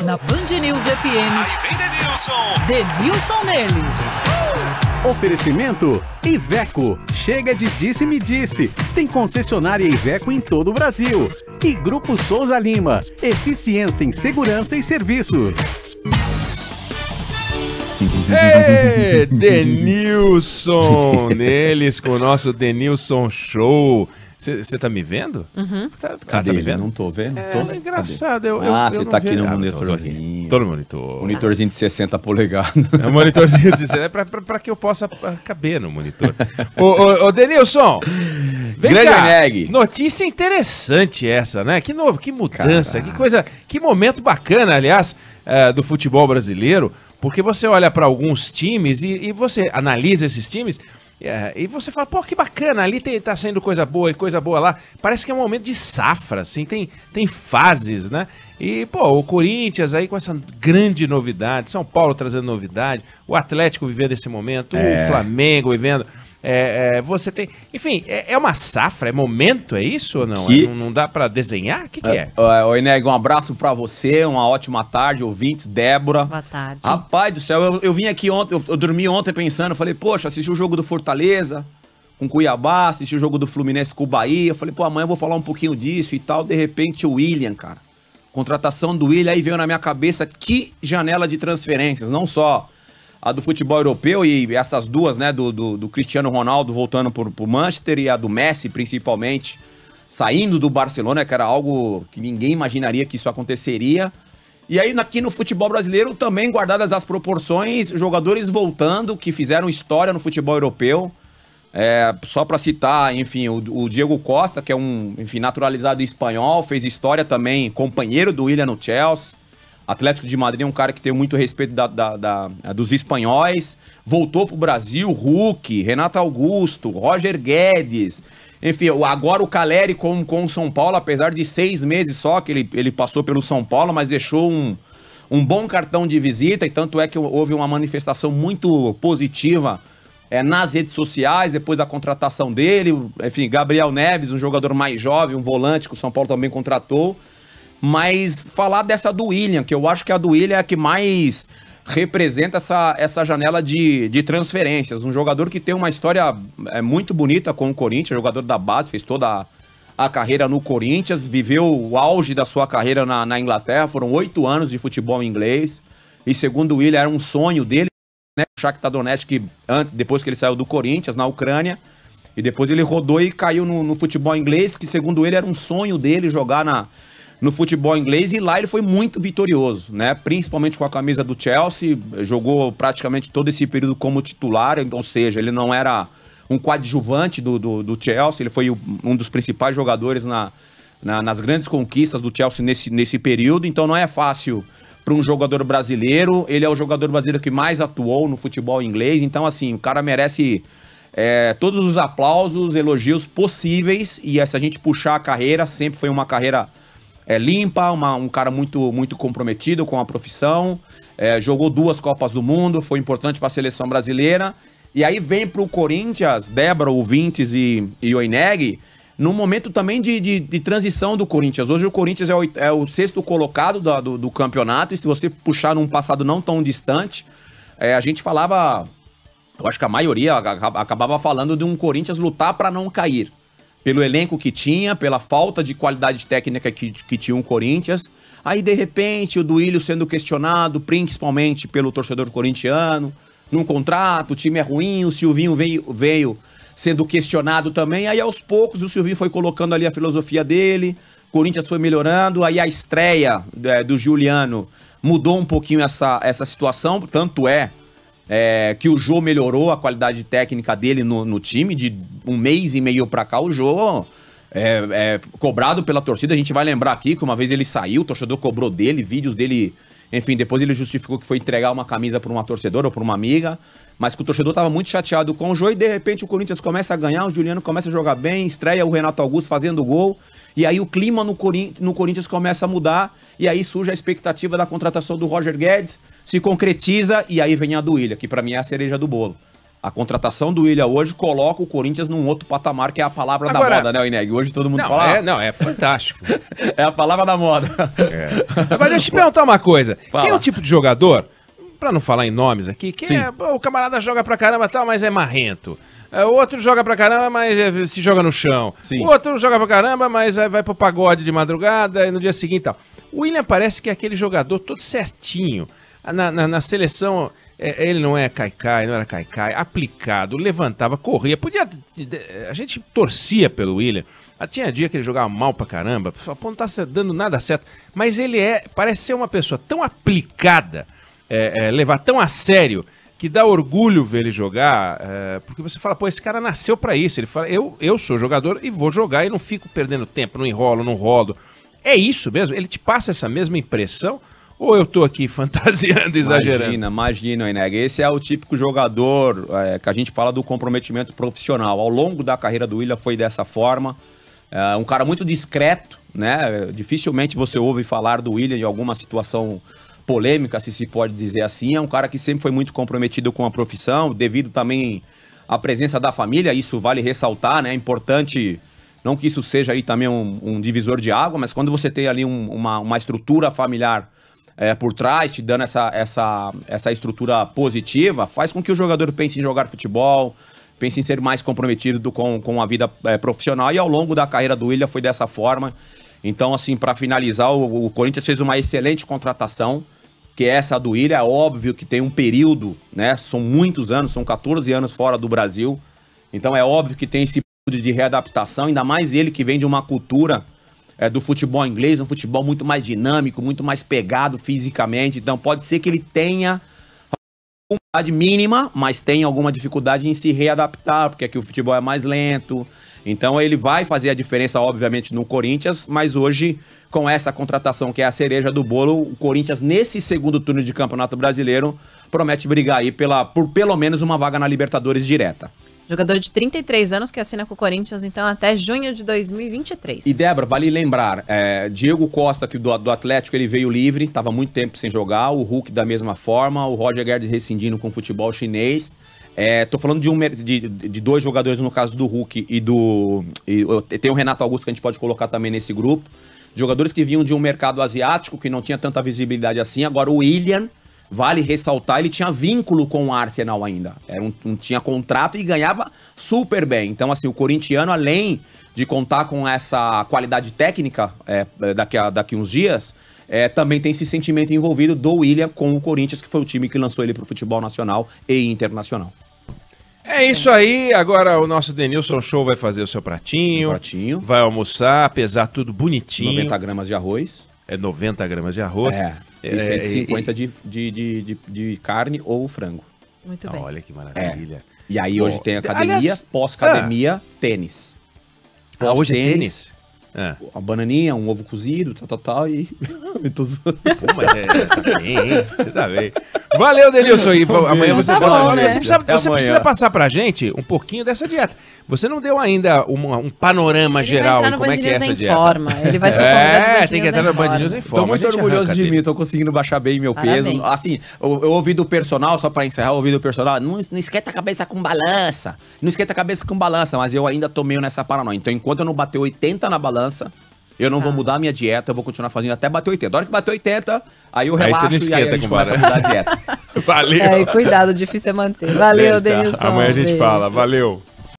Na Band News FM. Aí vem Denilson. Denilson neles. Oferecimento Iveco. Chega de disse-me-disse. Tem concessionária Iveco em todo o Brasil. E Grupo Souza Lima. Eficiência em segurança e serviços. Ei, Denilson neles com o nosso Denilson Show. Você tá me vendo? Uhum. Cadê ele? me vendo? Não tô vendo. É engraçado. Você tá aqui no monitorzinho. Tô no monitor. Monitorzinho de 60 polegadas. É um monitorzinho de 60, pra que eu possa caber no monitor. Ô, Denilson, vem Grande cá. Neg. Notícia interessante essa, né? Que mudança, que coisa, que momento bacana, aliás, do futebol brasileiro, porque você olha para alguns times e você analisa esses times. E você fala, pô, que bacana, ali tá sendo coisa boa e coisa boa lá. Parece que é um momento de safra, assim, tem fases, né? E, pô, o Corinthians aí com essa grande novidade, São Paulo trazendo novidade, o Atlético vivendo esse momento, o Flamengo vivendo. Você tem. Enfim, é uma safra, é momento, é isso ou não? Não dá pra desenhar? O que é? Oi, Neg, um abraço pra você, uma ótima tarde, ouvintes, Débora. Boa tarde. Rapaz do céu, eu vim aqui ontem, eu dormi ontem pensando, eu falei, poxa, assisti o jogo do Fortaleza com Cuiabá, assisti o jogo do Fluminense com o Bahia, eu falei, pô, amanhã eu vou falar um pouquinho disso e tal, de repente o William, cara. Contratação do William, aí veio na minha cabeça que janela de transferências, não só a do futebol europeu e essas duas, né, do Cristiano Ronaldo voltando pro Manchester e a do Messi, principalmente, saindo do Barcelona, que era algo que ninguém imaginaria que isso aconteceria. E aí, aqui no futebol brasileiro, também guardadas as proporções, jogadores voltando, que fizeram história no futebol europeu. Só para citar, enfim, o Diego Costa, que é enfim, naturalizado espanhol, fez história também, companheiro do William no Chelsea. Atlético de Madrid é um cara que tem muito respeito dos espanhóis. Voltou pro Brasil, Hulk, Renato Augusto, Roger Guedes. Enfim, agora o Caleri com o São Paulo, apesar de 6 meses só que ele passou pelo São Paulo, mas deixou um bom cartão de visita. E tanto é que houve uma manifestação muito positiva nas redes sociais, depois da contratação dele. Enfim, Gabriel Neves, um jogador mais jovem, um volante que o São Paulo também contratou. Mas falar dessa do William, que eu acho que a do William é a que mais representa essa janela de transferências. Um jogador que tem uma história muito bonita com o Corinthians, jogador da base, fez toda a carreira no Corinthians, viveu o auge da sua carreira na Inglaterra, foram 8 anos de futebol inglês, e segundo o William era um sonho dele, né, o Shakhtar Donetsk, depois que ele saiu do Corinthians, na Ucrânia, e depois ele rodou e caiu no futebol inglês, que segundo ele era um sonho dele jogar no futebol inglês, e lá ele foi muito vitorioso, né? Principalmente com a camisa do Chelsea, jogou praticamente todo esse período como titular, ou seja, ele não era um coadjuvante do Chelsea, ele foi um dos principais jogadores nas grandes conquistas do Chelsea nesse período, então não é fácil para um jogador brasileiro, ele é o jogador brasileiro que mais atuou no futebol inglês, então assim, o cara merece todos os aplausos, elogios possíveis, e se a gente puxar a carreira, sempre foi uma carreira limpa, um cara muito, muito comprometido com a profissão, jogou 2 Copas do Mundo, foi importante para a seleção brasileira, e aí vem para o Corinthians, Débora, ouvintes e Oineg, num momento também de transição do Corinthians. Hoje o Corinthians é o 6º colocado do campeonato, e se você puxar num passado não tão distante, a gente falava, eu acho que a maioria acabava falando de um Corinthians lutar para não cair. Pelo elenco que tinha, pela falta de qualidade técnica que tinha o Corinthians. Aí, de repente, o Duílio sendo questionado, principalmente pelo torcedor corintiano, num contrato, o time é ruim, o Silvinho veio sendo questionado também. Aí, aos poucos, o Silvinho foi colocando ali a filosofia dele, o Corinthians foi melhorando, aí a estreia do Giuliano mudou um pouquinho essa situação, tanto que o Jô melhorou a qualidade técnica dele no time, de 1 mês e meio pra cá, o Jô cobrado pela torcida. A gente vai lembrar aqui que uma vez ele saiu, o torcedor cobrou dele, vídeos dele, enfim, depois ele justificou que foi entregar uma camisa pra uma torcedora ou pra uma amiga, mas que o torcedor tava muito chateado com o Jô, e de repente o Corinthians começa a ganhar, o Giuliano começa a jogar bem, estreia o Renato Augusto fazendo gol, e aí o clima no Corinthians começa a mudar, e aí surge a expectativa da contratação do Roger Guedes, se concretiza, e aí vem a do William, que pra mim é a cereja do bolo. A contratação do Willian hoje coloca o Corinthians num outro patamar, que é a palavra da moda, né, Ineg? Hoje todo mundo fala... É fantástico. É a palavra da moda. Agora deixa eu te perguntar uma coisa. Fala. Quem é o tipo de jogador, pra não falar em nomes aqui, o camarada joga pra caramba e tal, mas é marrento. O outro joga pra caramba, mas se joga no chão. Sim. O outro joga pra caramba, mas vai pro pagode de madrugada e no dia seguinte e tal. O Willian parece que é aquele jogador todo certinho. Na seleção, ele não é caicai, não era caicai, aplicado, levantava, corria, a gente torcia pelo Willian. Tinha dia que ele jogava mal pra caramba, não tá dando nada certo, mas ele parece ser uma pessoa tão aplicada, levar tão a sério, que dá orgulho ver ele jogar, porque você fala, pô, esse cara nasceu pra isso. Ele fala, eu sou jogador e vou jogar e não fico perdendo tempo, não enrolo, não rodo. É isso mesmo? Ele te passa essa mesma impressão? Ou eu tô aqui fantasiando, exagerando? Imagina, Ineg. Esse é o típico jogador que a gente fala do comprometimento profissional. Ao longo da carreira do Willian foi dessa forma. Um cara muito discreto, né? Dificilmente você ouve falar do Willian em alguma situação polêmica, se pode dizer assim. É um cara que sempre foi muito comprometido com a profissão, devido também à presença da família. Isso vale ressaltar, né? É importante... Não que isso seja aí também um divisor de água, mas quando você tem ali uma estrutura familiar por trás, te dando essa estrutura positiva, faz com que o jogador pense em jogar futebol, pense em ser mais comprometido com a vida profissional, e ao longo da carreira do Willian foi dessa forma. Então, assim, para finalizar, o Corinthians fez uma excelente contratação, que é essa do Willian. É óbvio que tem um período, né? São muitos anos, são 14 anos fora do Brasil, então é óbvio que tem esse período de readaptação, ainda mais ele que vem de uma cultura do futebol inglês, um futebol muito mais dinâmico, muito mais pegado fisicamente. Então pode ser que ele tenha uma dificuldade mínima, mas tenha alguma dificuldade em se readaptar, porque aqui o futebol é mais lento. Então ele vai fazer a diferença, obviamente, no Corinthians, mas hoje, com essa contratação que é a cereja do bolo, o Corinthians, nesse segundo turno de Campeonato Brasileiro, promete brigar aí por pelo menos uma vaga na Libertadores direta. Jogador de 33 anos que assina com o Corinthians, então, até junho de 2023. E, Débora, vale lembrar, Diego Costa, que do Atlético, ele veio livre, estava muito tempo sem jogar, o Hulk da mesma forma, o Roger Guedes rescindindo com o futebol chinês. Tô falando de dois jogadores, no caso do Hulk tem o Renato Augusto, que a gente pode colocar também nesse grupo. Jogadores que vinham de um mercado asiático, que não tinha tanta visibilidade assim. Agora o Willian, vale ressaltar, ele tinha vínculo com o Arsenal ainda. Tinha contrato e ganhava super bem. Então, assim, o corintiano, além de contar com essa qualidade técnica daqui uns dias, também tem esse sentimento envolvido do Willian com o Corinthians, que foi o time que lançou ele para o futebol nacional e internacional. É isso aí, agora o nosso Denilson Show vai fazer o seu pratinho, vai almoçar, pesar tudo bonitinho. 90 gramas de arroz. 90 gramas de arroz. E 150 de carne ou frango. Muito bem. Olha que maravilha. E aí hoje tem academia, pós-academia, tênis. Hoje é tênis? Uma bananinha, um ovo cozido, tal, e... Pô, mas tá bem, hein? Você tá bem. Valeu, Denilson. E amanhã você precisa passar pra gente um pouquinho dessa dieta. Você não deu ainda um panorama geral de como é que é essa dieta. Informa. Ele vai ser convidado do tem que entrar no Band News Informa. Tô muito orgulhoso de mim, tô conseguindo baixar bem meu peso. Assim, eu ouvi do personal, só pra encerrar, eu ouvi do personal, não esquenta a cabeça com balança, mas eu ainda tô meio nessa paranoia. Então, enquanto eu não bater 80 na balança, eu não vou mudar a minha dieta, eu vou continuar fazendo até bater 80. A hora que bater 80, aí eu relaxo e aí a gente começa a mudar a dieta. Valeu. Cuidado, difícil é manter. Valeu, Denilson. Amanhã a gente fala. Valeu.